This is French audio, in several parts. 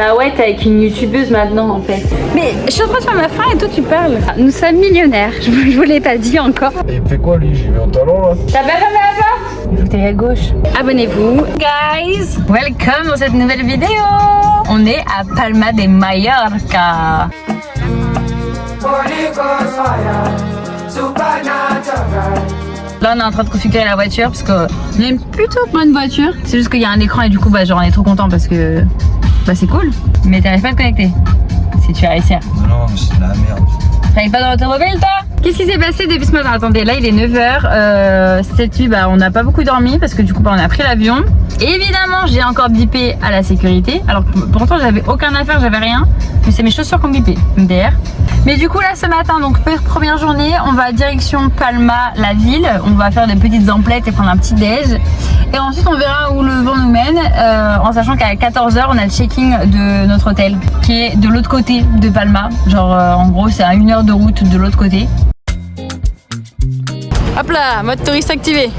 Bah ouais, t'es avec une youtubeuse maintenant en fait. Mais je suis en train de faire ma fin et toi tu parles. Nous sommes millionnaires, je vous l'ai pas dit encore. Et il me fait quoi lui? J'y vais en talent là. T'as pas fermé la porte? Il faut que t'ailles à gauche. Abonnez-vous. Guys, welcome dans cette nouvelle vidéo. On est à Palma de Mallorca. Là on est en train de configurer la voiture parce qu'on a une plutôt bonne voiture. C'est juste qu'il y a un écran et du coup bah genre on est trop content parce que bah c'est cool. Mais t'arrives pas à te connecter si tu vas réussir. Non mais c'est de la merde. T'arrives pas dans l'automobile toi? Qu'est-ce qui s'est passé depuis ce matin? Attendez, là il est 9h. Cette nuit bah on n'a pas beaucoup dormi parce que du coup bah, on a pris l'avion. Et évidemment j'ai encore bipé à la sécurité. Alors pourtant j'avais aucun affaire, j'avais rien. Mais c'est mes chaussures qui ont bipé, MDR. Mais du coup là ce matin, donc première journée, on va direction Palma, la ville. On va faire des petites emplettes et prendre un petit déj. Et ensuite on verra où le vent nous mène, en sachant qu'à 14h on a le check-in de notre hôtel qui est de l'autre côté de Palma. Genre en gros c'est à 1 heure de route de l'autre côté. Hop là, mode touriste activé.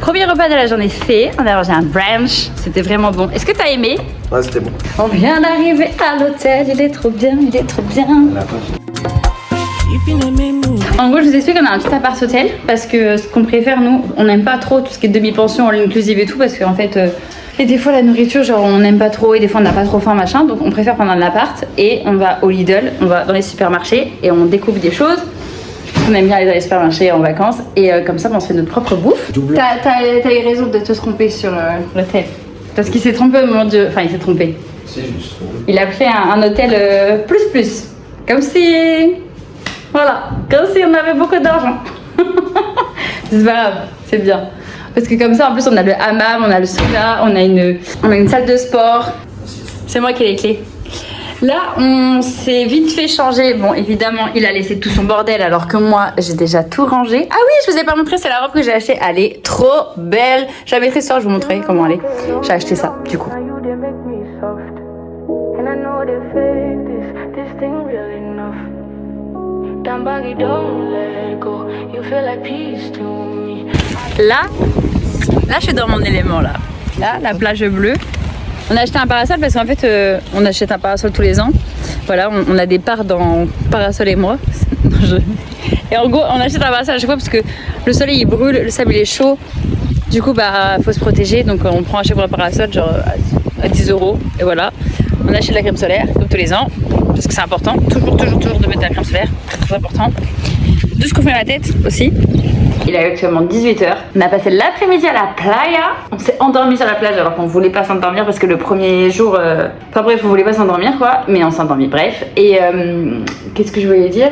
Premier repas de la journée fait, on a mangé un brunch, c'était vraiment bon. Est-ce que t'as aimé? Ouais c'était bon. On vient d'arriver à l'hôtel, il est trop bien, il est trop bien. En gros je vous explique qu'on a un petit appart hôtel parce que ce qu'on préfère nous, on n'aime pas trop tout ce qui est demi-pension, all inclusive et tout parce qu'en fait et des fois la nourriture genre on n'aime pas trop et des fois on n'a pas trop faim machin, donc on préfère prendre un appart et on va au Lidl, on va dans les supermarchés et on découvre des choses. On aime bien aller dans les supermarchés en vacances et comme ça on se fait notre propre bouffe. T'as eu raison de te tromper sur l'hôtel parce qu'il s'est trompé au moment de... Enfin il s'est trompé. C'est juste. Il a pris un hôtel plus comme si... Voilà, comme si on avait beaucoup d'argent. C'est pas grave, c'est bien. Parce que comme ça, en plus, on a le hammam, on a le sauna, on a une salle de sport. C'est moi qui ai les clés. Là, on s'est vite fait changer. Bon, évidemment, il a laissé tout son bordel alors que moi, j'ai déjà tout rangé. Ah oui, je vous ai pas montré, c'est la robe que j'ai achetée. Elle est trop belle. Je la mettrai ce soir, je vous montrerai comment elle est. J'ai acheté ça, du coup. Là, je suis dans mon élément là. Là, la plage bleue. On a acheté un parasol parce qu'en fait, on achète un parasol tous les ans. Voilà, on a des parts dans Parasol et moi. Et en gros, on achète un parasol à chaque fois parce que le soleil il brûle, le sable il est chaud. Du coup, bah, faut se protéger. Donc, on prend à chaque fois un parasol genre à 10 €. Et voilà. On achète de la crème solaire comme tous les ans parce que c'est important. Toujours de mettre de la crème solaire. Très important. De se couvrir la tête aussi. Il est actuellement 18h. On a passé l'après-midi à la playa. On s'est endormi sur la plage alors qu'on voulait pas s'endormir parce que le premier jour... Enfin bref, on voulait pas s'endormir quoi. Mais on s'est endormi, bref. Et qu'est-ce que je voulais dire?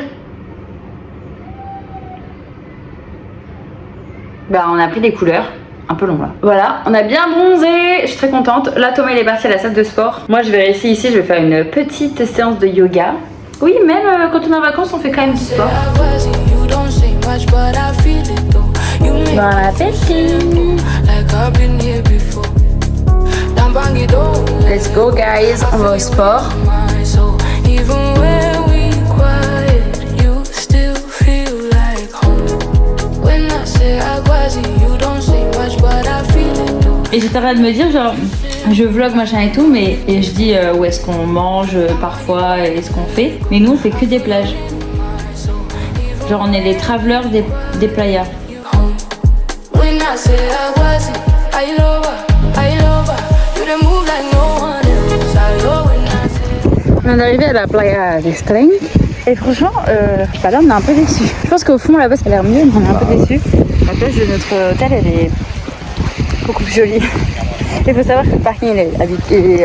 Bah on a pris des couleurs. Un peu long là. Voilà, on a bien bronzé. Je suis très contente. Là Thomas il est parti à la salle de sport. Moi je vais rester ici, je vais faire une petite séance de yoga. Oui, même quand on est en vacances, on fait quand même du sport. Bon appétit. Let's go guys, on va au sport. Et j'étais en train de me dire genre je vlog machin et tout mais et je dis où est-ce qu'on mange parfois et ce qu'on fait, mais nous on fait que des plages. Genre on est les travelers des playas. On est arrivé à la playa d'Estrenc et franchement bah là on est un peu déçus. Je pense qu'au fond là-bas ça a l'air mieux mais on est un peu déçus. La plage de notre hôtel elle est beaucoup plus jolie. Il faut savoir que le parking est à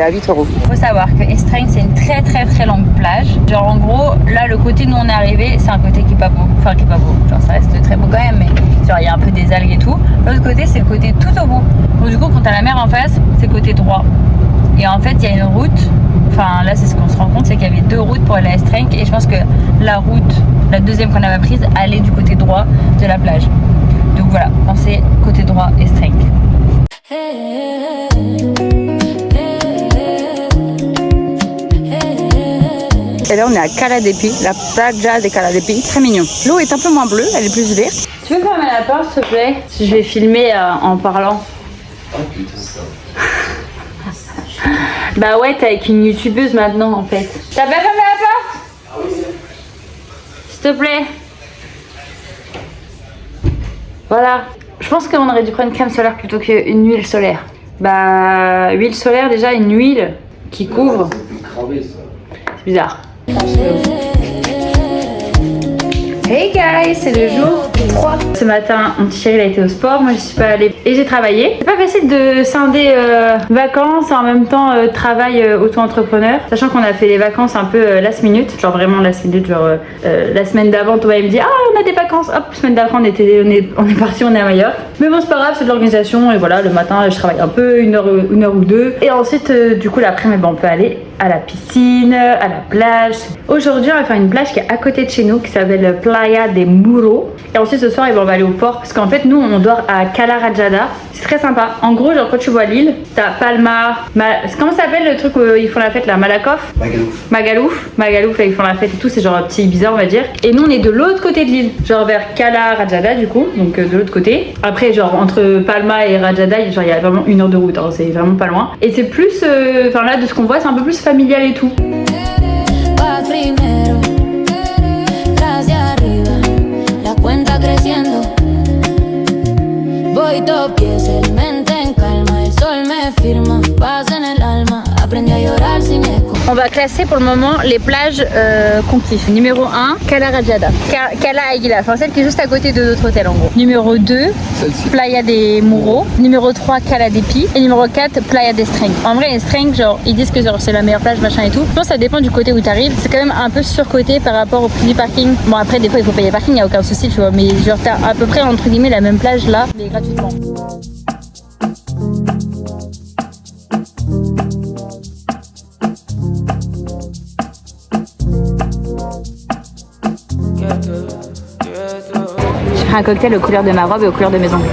8 €. Il faut savoir que Estrenc c'est une très longue plage. Genre en gros, là le côté où nous on est arrivé, c'est un côté qui est pas beau. Enfin qui est pas beau, genre ça reste très beau quand même, mais genre il y a un peu des algues et tout. L'autre côté c'est le côté tout au bout. Donc du coup quand t'as la mer en face, c'est le côté droit. Et en fait il y a une route, enfin là c'est ce qu'on se rend compte, c'est qu'il y avait 2 routes pour aller à Estrenc. Et je pense que la route, la deuxième qu'on avait prise, allait du côté droit de la plage. Donc voilà, pensez côté droit Estrenc. Et là on est à Cala de Pi, la playa de Cala de Pi, très mignon. L'eau est un peu moins bleue, elle est plus verte. Tu veux fermer la porte s'il te plaît? Je vais filmer en parlant. Oh putain, ça. Bah ouais, t'es avec une youtubeuse maintenant en fait. T'as pas fermé la porte? Ah oui, S'il te plaît. Voilà. Je pense qu'on aurait dû prendre une crème solaire plutôt qu'une huile solaire. Bah, huile solaire déjà, une huile qui couvre. c'est cravé ça. C'est bizarre. Hey guys, c'est le jour 3. Ce matin, mon petit chéri il a été au sport, moi je suis pas allée et j'ai travaillé. C'est pas facile de scinder vacances et en même temps travail auto-entrepreneur. Sachant qu'on a fait les vacances un peu last minute, genre vraiment last minute, genre la semaine d'avant Thomas il me dit ah on a des vacances, hop semaine d'après on est parti, on est à Majorque. Mais bon c'est pas grave, c'est de l'organisation et voilà le matin je travaille un peu, une heure ou deux. Et ensuite du coup l'après-midi on peut aller à la piscine, à la plage. Aujourd'hui on va faire une plage qui est à côté de chez nous qui s'appelle Playa de Muro. Et ensuite ce soir on va aller au port parce qu'en fait nous on dort à Cala Rajada. C'est très sympa. En gros genre quand tu vois l'île, t'as Palma, comment ça s'appelle le truc où ils font la fête là, Malakoff, Magalouf là ils font la fête et tout, c'est genre un petit bizarre on va dire. Et nous on est de l'autre côté de l'île, genre vers Cala Rajada du coup, donc de l'autre côté. Après genre entre Palma et Rajada, genre il y a vraiment 1 heure de route, hein, c'est vraiment pas loin. Et c'est plus, enfin là de ce qu'on voit c'est un peu plus familial et tout. Voy topies, el mente en calma, el sol me firma, paz en el alma, aprendí a llorar sin eco. On va classer pour le moment les plages qu'on kiffe. Numéro 1, Cala Rajada. Cala Aguila, enfin celle qui est juste à côté de notre hôtel en gros. Numéro 2, Playa de Muro. Numéro 3, Cala de Pi. Et numéro 4, Playa de Streng. En vrai, les Streng, genre, ils disent que c'est la meilleure plage, machin et tout. Je pense que ça dépend du côté où tu arrives. C'est quand même un peu surcoté par rapport au prix du parking. Bon, après, des fois, il faut payer le parking, il n'y a aucun souci, tu vois. Mais genre, t'as à peu près, entre guillemets, la même plage là, mais gratuitement. Je ferai un cocktail aux couleurs de ma robe et aux couleurs de mes ongles.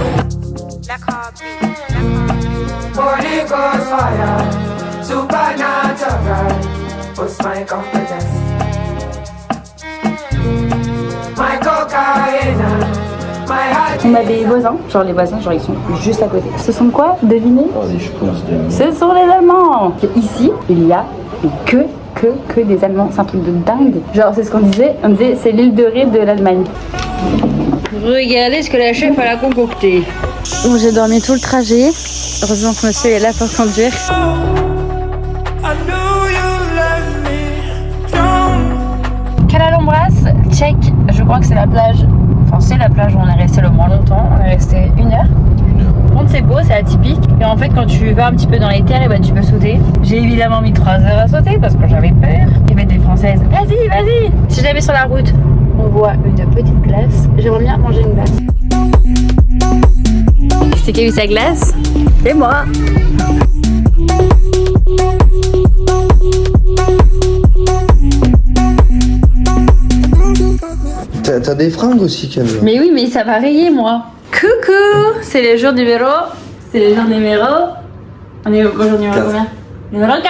On a des voisins, genre les voisins, genre ils sont juste à côté. Ce sont quoi? Devinez? Oh, des choses de... Ce sont les Allemands. Et ici, il y a que des Allemands. C'est un truc de dingue. Genre c'est ce qu'on disait. On disait c'est l'île de Ré de l'Allemagne. Regardez ce que la chef a concocté. Bon, j'ai dormi tout le trajet. Heureusement que monsieur est là pour conduire. Calalhombras, check. Je crois que c'est la plage. Enfin, c'est la plage où on est resté le moins longtemps. On est resté 1 heure. Par contre, c'est beau, c'est atypique. Et en fait, quand tu vas un petit peu dans les terres, et ben, tu peux sauter. J'ai évidemment mis 3 heures à sauter parce que j'avais peur. Il y avait des Françaises. Vas-y, vas-y. Si jamais sur la route, on voit une petite glace, j'aimerais bien manger une glace. C'est qui a eu sa glace? C'est moi. T'as des fringues aussi, Camille. Mais oui, mais ça va rayer, moi. Coucou, c'est le jour numéro. C'est le jour numéro. On est au jour numéro combien? Numéro 4.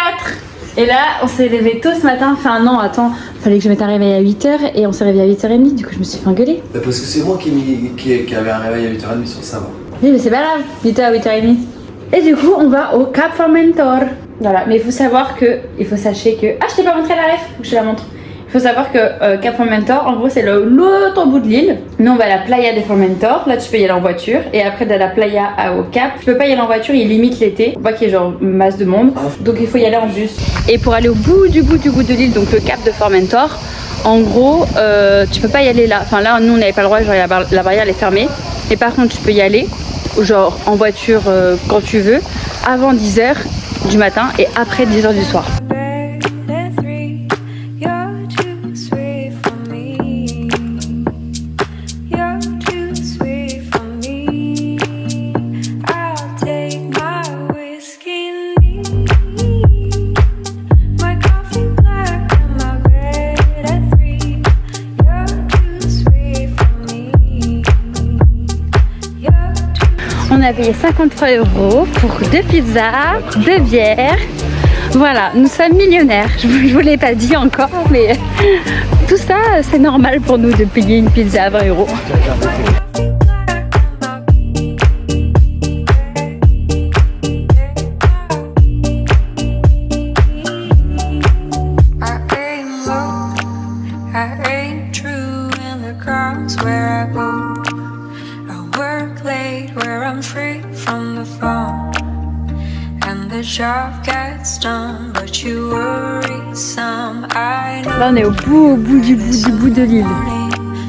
Et là, on s'est levé tôt ce matin. Enfin, non, attends, fallait que je mette un réveil à 8h et on s'est réveillé à 8h30. Du coup, je me suis fait engueuler. Parce que c'est moi qui avait un réveil à 8h30 sur ça. Oui, mais c'est pas grave, 8h à 8h30. Et du coup, on va au Cap Formentor. Voilà, mais il faut savoir que. Il faut sachez que. Ah, je t'ai pas montré la ref, faut que je te la montre. Il faut savoir que Cap Formentor, en gros, c'est l'autre bout de l'île. Nous, on va à la Playa de Formentor. Là, tu peux y aller en voiture. Et après, de la Playa au Cap, tu peux pas y aller en voiture. Il limite l'été. Faut pas qu'il y ait genre masse de monde. Donc, il faut y aller en bus. Et pour aller au bout du bout de l'île, donc le Cap de Formentor, en gros, tu peux pas y aller là. Enfin, là, nous, on n'avait pas le droit. Genre, la barrière, elle est fermée. Mais par contre, tu peux y aller, genre en voiture quand tu veux, avant 10h du matin et après 10h du soir. On a payé 53 € pour 2 pizzas, 2 bières. Voilà, nous sommes millionnaires. Je vous l'ai pas dit encore, mais tout ça, c'est normal pour nous de payer une pizza à 20 €. the job gets done, but you worry some. I know. Là on est au bout de l'île.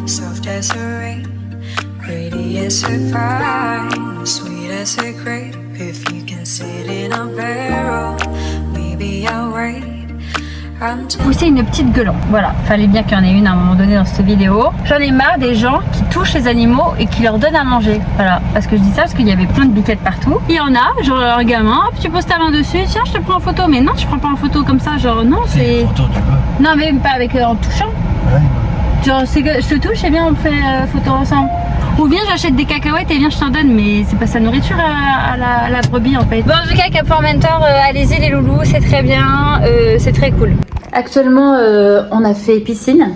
Soft as a rain, pretty as a vine, sweet as a grape. If you can sit in a barrel, maybe I'll wait. Pousser une petite gueulante. Voilà, fallait bien qu'il y en ait une à un moment donné dans cette vidéo. J'en ai marre des gens qui touchent les animaux et qui leur donnent à manger. Voilà, parce que je dis ça parce qu'il y avait plein de biquettes partout. Il y en a, genre un gamin, hop, tu poses ta main dessus, tiens, je te prends en photo. Mais non, tu prends pas en photo comme ça, genre non, c'est. Non, mais pas avec en touchant. Ouais. Genre, c'est que je te touche et bien on fait photo ensemble. Ou bien j'achète des cacahuètes et viens je t'en donne, mais c'est pas sa nourriture à la brebis en fait. Bon en tout cas Cap Formentor, allez-y les loulous, c'est très bien, c'est très cool. Actuellement on a fait piscine.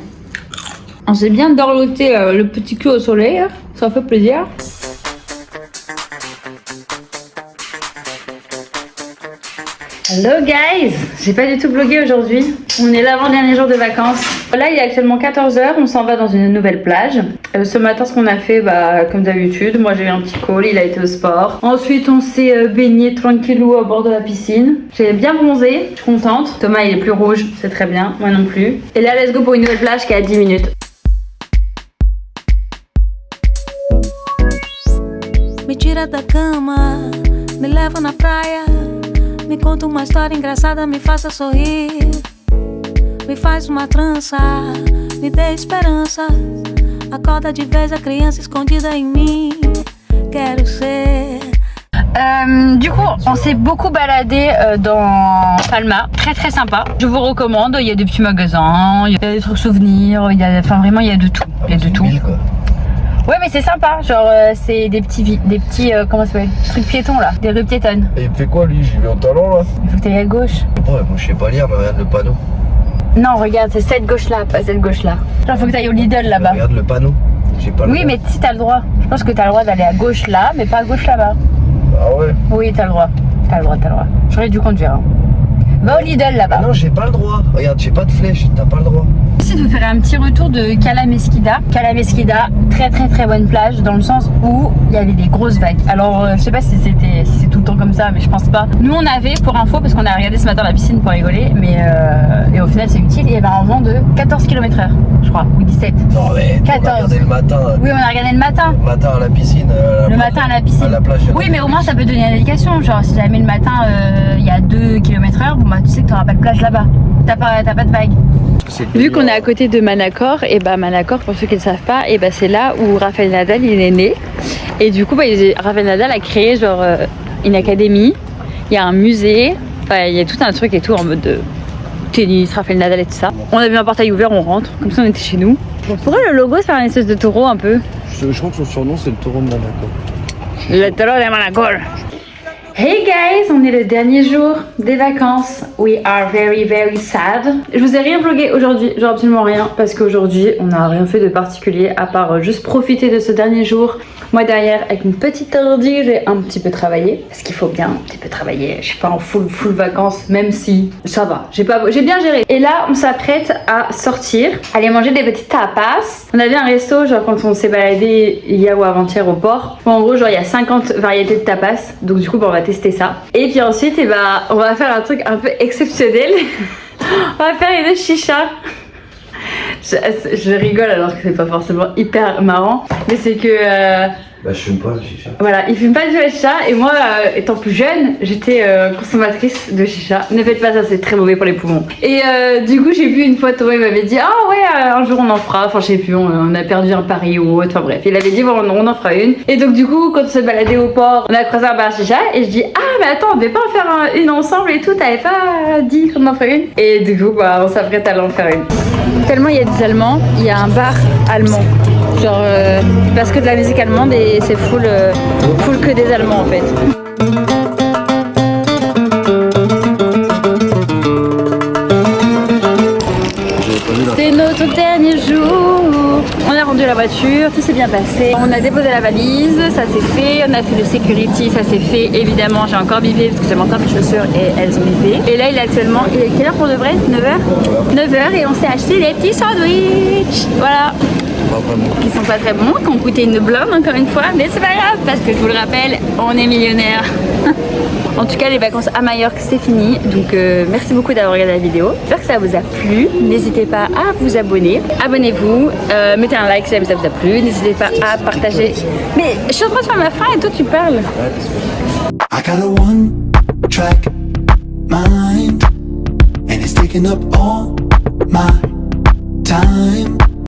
On s'est bien dorloté le petit cul au soleil, hein. Ça fait plaisir. Hello guys, j'ai pas du tout vlogué aujourd'hui. On est l'avant-dernier jour de vacances. Là il est actuellement 14 h, on s'en va dans une nouvelle plage. Ce matin ce qu'on a fait, bah comme d'habitude, moi j'ai eu un petit call, il a été au sport. Ensuite on s'est baigné tranquillou au bord de la piscine. J'ai bien bronzé, je suis contente. Thomas il est plus rouge, c'est très bien, moi non plus. Et là let's go pour une nouvelle plage qui est à 10 minutes. Me tira da cama, me leva na praia. Me conta uma história engraçada, me faça sorrir. Me faz uma trança, me dê esperança. Acorda de vez a criança escondida em mim. Quero ser. Du coup, on s'est beaucoup baladé dans Palma, très très sympa. Je vous recommande, il y a des petits magasins, il y a des trucs souvenirs, enfin vraiment il y a de tout. Il y a de tout. Quoi. Ouais mais c'est sympa, genre c'est des petits comment ça s'appelle, trucs piétons là, des rues piétonnes. Et il me fait quoi lui? J'y vais au talon là? Il faut que t'ailles à gauche. Ouais moi je sais pas lire mais regarde le panneau. Non regarde, c'est cette gauche là, pas cette gauche là. Genre faut que t'ailles au Lidl là-bas. Regarde le panneau. J'ai pas le oui mais si t'as le droit, je pense que t'as le droit d'aller à gauche là, mais pas à gauche là-bas. Ah ouais? Oui t'as le droit, t'as le droit. J'aurais dû conduire. Va au Lidl là-bas. Non j'ai pas le droit, regarde j'ai pas de flèche, t'as pas le droit. J'essaie de faire un petit retour de Cala Mesquida. Cala Mesquida, très très très bonne plage dans le sens où il y avait des grosses vagues. Alors je sais pas si c'est tout le temps comme ça, mais je pense pas. Nous on avait pour info, parce qu'on a regardé ce matin la piscine pour rigoler, mais et au final c'est utile, il y avait un vent de 14 km/h je crois, ou 17. Non mais 14. On a regardé le matin. Oui on a regardé le matin. Le matin à la piscine. Le matin à la piscine. À la plage. Oui mais au moins ça peut donner une indication, genre si jamais le matin il y a 2 km/h, bon bah tu sais que t'auras pas de plage là-bas. T'as pas de vague. Vu qu'on est à côté de Manacor, et bah Manacor pour ceux qui ne savent pas, et bah c'est là où Rafael Nadal il est né. Et du coup Rafael Nadal a créé genre une académie, il y a un musée, enfin il y a tout un truc et tout en mode de tennis, Rafael Nadal et tout ça. On a vu un portail ouvert, on rentre, comme ça on était chez nous. Pourquoi le logo c'est un espèce de taureau un peu? Je crois que son surnom c'est le taureau de Manacor. Le taureau de Manacor. Hey guys, on est le dernier jour des vacances. We are very very sad. Je vous ai rien vlogué aujourd'hui, genre absolument rien, parce qu'aujourd'hui on n'a rien fait de particulier à part juste profiter de ce dernier jour. Moi derrière avec une petite ordi, j'ai un petit peu travaillé, parce qu'il faut bien un petit peu travailler. Je suis pas en full vacances, même si ça va. J'ai bien géré. Et là on s'apprête à sortir, aller manger des petites tapas. On avait un resto genre quand on s'est baladé hier ou avant-hier au port. Bon, en gros genre il y a 50 variétés de tapas, donc du coup on va tester ça. Et puis ensuite on va faire un truc un peu exceptionnel. On va faire une chicha. Je rigole alors que c'est pas forcément hyper marrant, mais c'est que bah je fume pas le chicha. Voilà, il fume pas du chicha et moi étant plus jeune, j'étais consommatrice de chicha. Ne faites pas ça, c'est très mauvais pour les poumons. Et du coup j'ai vu une fois Thomas il m'avait dit ah ouais un jour on en fera, enfin je sais plus, on a perdu un pari ou autre, enfin bref. Il avait dit bon on en fera une. Et donc du coup quand on s'est baladé au port, on a croisé un bar à chicha et je dis ah mais attends on devait pas en faire une ensemble et tout, t'avais pas dit qu'on en ferait une. Et du coup bah on s'apprête à en faire une. Tellement il y a des Allemands, il y a un bar allemand. Genre parce que de la musique allemande et c'est full que des Allemands en fait. C'est notre dernier jour. On a rendu la voiture, tout s'est bien passé. On a déposé la valise, ça s'est fait. On a fait le security, ça s'est fait. Évidemment, j'ai encore bipé parce que j'avais encore mes chaussures et elles ont bipé. Et là, il est quelle heure pour de vrai? 9h 9h et on s'est acheté les petits sandwichs. Voilà. Pas vraiment. qui sont pas très bons, qui ont coûté une blinde encore une fois, mais c'est pas grave parce que je vous le rappelle, on est millionnaire. En tout cas, les vacances à Majorque, c'est fini. Donc, merci beaucoup d'avoir regardé la vidéo. J'espère que ça vous a plu. N'hésitez pas à vous abonner. Abonnez-vous. Mettez un like si ça vous a plu. N'hésitez pas à partager. Mais je suis en train de faire ma fin et toi, tu parles. I got a one-track mind, and it's taking up all my time.